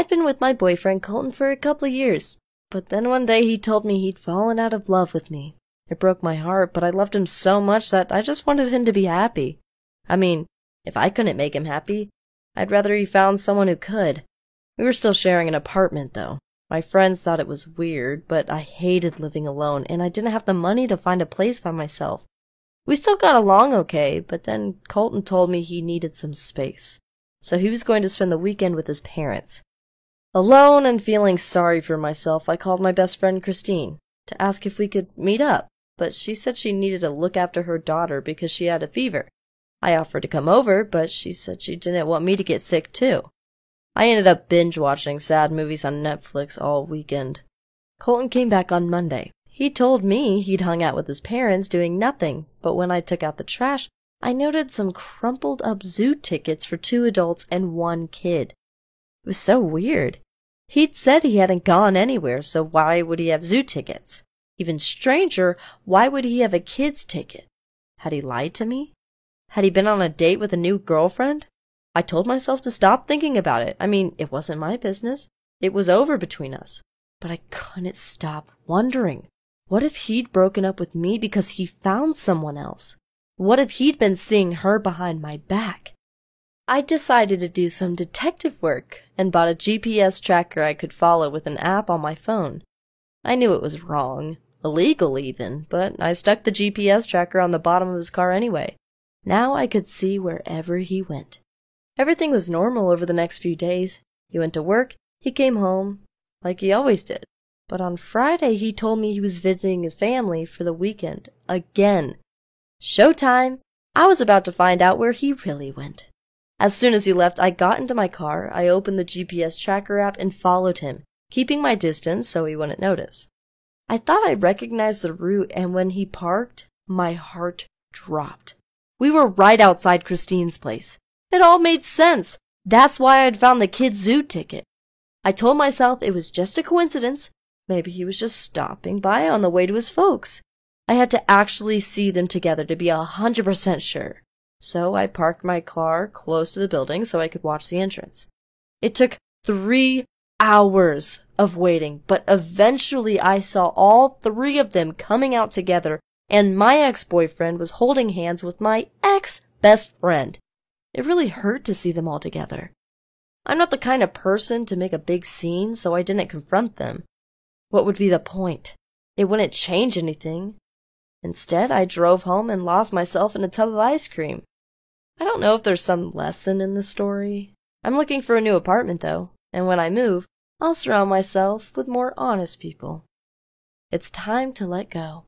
I'd been with my boyfriend Colton for a couple of years, but then one day he told me he'd fallen out of love with me. It broke my heart, but I loved him so much that I just wanted him to be happy. I mean, if I couldn't make him happy, I'd rather he found someone who could. We were still sharing an apartment, though. My friends thought it was weird, but I hated living alone, and I didn't have the money to find a place by myself. We still got along okay, but then Colton told me he needed some space, so he was going to spend the weekend with his parents. Alone and feeling sorry for myself, I called my best friend Christine to ask if we could meet up, but she said she needed to look after her daughter because she had a fever. I offered to come over, but she said she didn't want me to get sick too. I ended up binge-watching sad movies on Netflix all weekend. Colton came back on Monday. He told me he'd hung out with his parents doing nothing, but when I took out the trash, I noted some crumpled-up zoo tickets for 2 adults and 1 kid. It was so weird. He'd said he hadn't gone anywhere, so why would he have zoo tickets? Even stranger, why would he have a kid's ticket? Had he lied to me? Had he been on a date with a new girlfriend? I told myself to stop thinking about it. I mean, it wasn't my business. It was over between us. But I couldn't stop wondering. What if he'd broken up with me because he found someone else? What if he'd been seeing her behind my back? I decided to do some detective work and bought a GPS tracker I could follow with an app on my phone. I knew it was wrong, illegal even, but I stuck the GPS tracker on the bottom of his car anyway. Now I could see wherever he went. Everything was normal over the next few days. He went to work, he came home, like he always did. But on Friday he told me he was visiting his family for the weekend. Again. Showtime! I was about to find out where he really went. As soon as he left, I got into my car, I opened the GPS tracker app and followed him, keeping my distance so he wouldn't notice. I thought I recognized the route, and when he parked, my heart dropped. We were right outside Christine's place. It all made sense. That's why I'd found the kid's zoo ticket. I told myself it was just a coincidence. Maybe he was just stopping by on the way to his folks. I had to actually see them together to be 100% sure. So I parked my car close to the building so I could watch the entrance. It took 3 hours of waiting, but eventually I saw all 3 of them coming out together, and my ex-boyfriend was holding hands with my ex-best friend. It really hurt to see them all together. I'm not the kind of person to make a big scene, so I didn't confront them. What would be the point? It wouldn't change anything. Instead, I drove home and lost myself in a tub of ice cream. I don't know if there's some lesson in the story. I'm looking for a new apartment, though, and when I move, I'll surround myself with more honest people. It's time to let go.